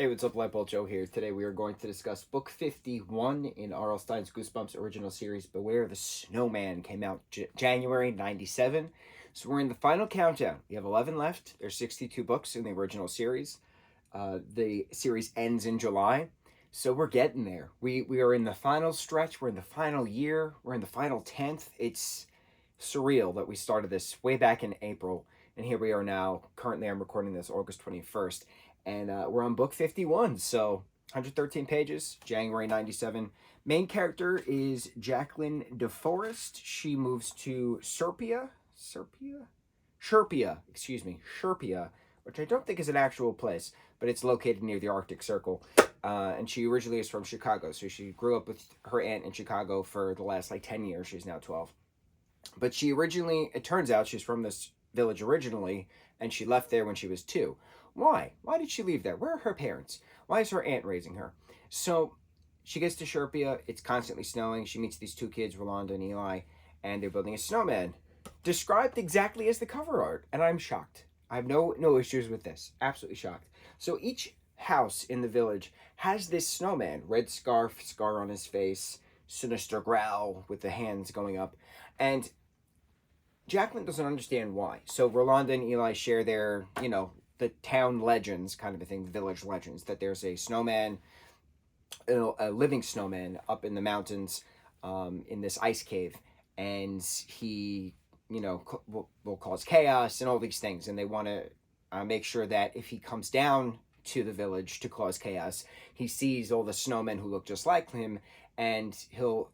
Hey, what's up, lightboltjoe here. Today we are going to discuss book 51 in R.L. Stine's Goosebumps original series, Beware the Snowman. Came out January 97. So we're in the final countdown. We have 11 left. There's 62 books in the original series. The series ends in July. So we're getting there. We are in the final stretch. We're in the final year. We're in the final 10th. It's surreal that we started this way back in April. And here we are now. Currently, I'm recording this August 21st. And we're on book 51, so 113 pages, January 97. Main character is Jacqueline DeForest. She moves to Sherpia, which I don't think is an actual place, but it's located near the Arctic Circle. And she originally is from Chicago, so she grew up with her aunt in Chicago for the last 10 years. She's now 12. But it turns out she's from this village originally, and she left there when she was 2. Why? Why did she leave there? Where are her parents? Why is her aunt raising her? So she gets to Sherpia. It's constantly snowing. She meets these 2 kids, Rolanda and Eli, and they're building a snowman, described exactly as the cover art. And I'm shocked. I have no issues with this. Absolutely shocked. So each house in the village has this snowman, red scarf, scar on his face, sinister growl with the hands going up, and Jacqueline doesn't understand why. So Rolanda and Eli share their, the town legends kind of a thing, village legends, that there's a snowman, a living snowman up in the mountains in this ice cave, and he, will cause chaos and all these things, and they want to make sure that if he comes down to the village to cause chaos, he sees all the snowmen who look just like him, and he'll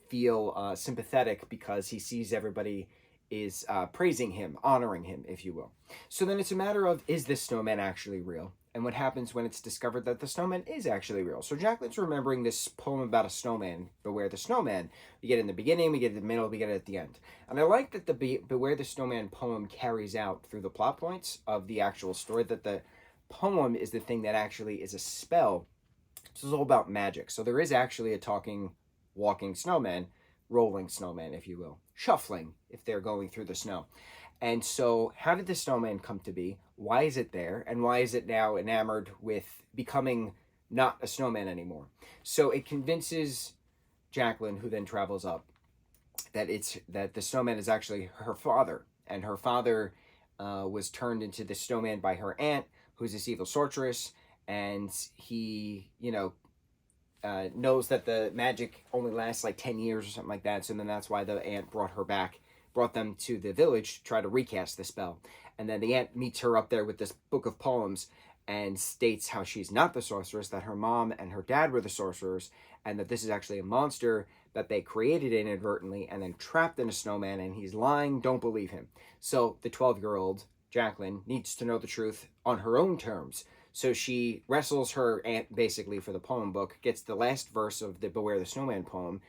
feel sympathetic because he sees everybody is praising him, honoring him, if you will. So then it's a matter of, is this snowman actually real? And what happens when it's discovered that the snowman is actually real? So Jacqueline's remembering this poem about a snowman, Beware the Snowman. We get it in the beginning, we get it in the middle, we get it at the end. And I like that the Beware the Snowman poem carries out through the plot points of the actual story, that the poem is the thing that actually is a spell. This is all about magic. So there is actually a talking, walking snowman, rolling snowman, if you will, shuffling if they're going through the snow. And so how did the snowman come to be? Why is it there? And why is it now enamored with becoming not a snowman anymore? So it convinces Jacqueline, who then travels up, that the snowman is actually her father. And her father was turned into the snowman by her aunt, who's this evil sorceress. And he, knows that the magic only lasts 10 years or something like that. So then that's why the aunt brought them to the village to try to recast the spell. And then the aunt meets her up there with this book of poems and states how she's not the sorceress, that her mom and her dad were the sorcerers, and that this is actually a monster that they created inadvertently and then trapped in a snowman, and he's lying, don't believe him. So the 12-year-old Jacqueline needs to know the truth on her own terms. So she wrestles her aunt basically for the poem book, gets the last verse of the Beware the Snowman poem,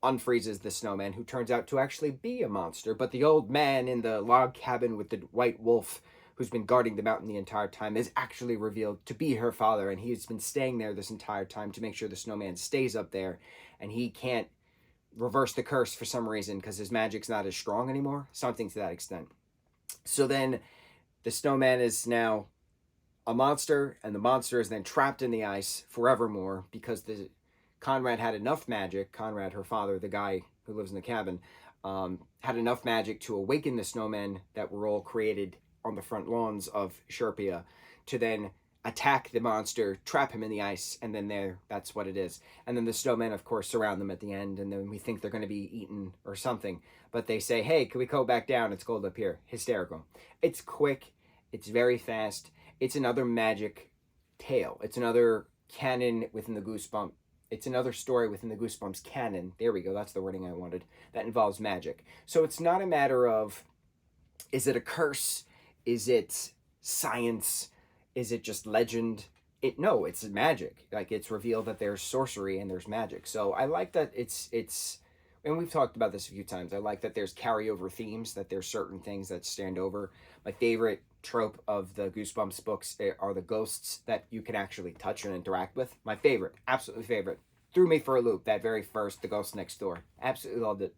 unfreezes the snowman, who turns out to actually be a monster. But the old man in the log cabin with the white wolf, who's been guarding the mountain the entire time, is actually revealed to be her father. And he's been staying there this entire time to make sure the snowman stays up there. And he can't reverse the curse for some reason because his magic's not as strong anymore. Something to that extent. So then the snowman is now a monster, and the monster is then trapped in the ice forevermore because Conrad had enough magic. Conrad, her father, the guy who lives in the cabin, had enough magic to awaken the snowmen that were all created on the front lawns of Sherpia to then attack the monster, trap him in the ice, and then that's what it is. And then the snowmen, of course, surround them at the end, and then we think they're going to be eaten or something. But they say, hey, can we go back down? It's cold up here. Hysterical. It's quick. It's very fast. It's another magic tale. It's another canon within the Goosebumps. It's another story within the Goosebumps canon. There we go. That's the wording I wanted. That involves magic. So it's not a matter of, is it a curse? Is it science? Is it just legend? No, it's magic. It's revealed that there's sorcery and there's magic. So I like that it's, and we've talked about this a few times. I like that there's carryover themes, that there's certain things that stand over. My favorite trope of the Goosebumps books are the ghosts that you can actually touch and interact with. My favorite, absolutely favorite. Threw me for a loop, that very first, The Ghost Next Door. Absolutely loved it.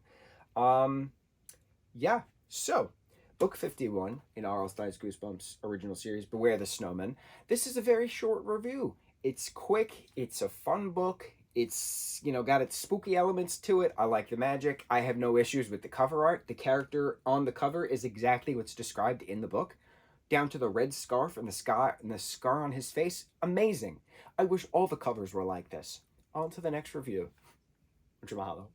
Yeah, so Book 51 in R.L. Stine's Goosebumps original series, Beware the Snowman. This is a very short review. It's quick. It's a fun book. It's, got its spooky elements to it. I like the magic. I have no issues with the cover art. The character on the cover is exactly what's described in the book, down to the red scarf and the scar on his face. Amazing. I wish all the covers were like this. On to the next review. Mucho mahalo.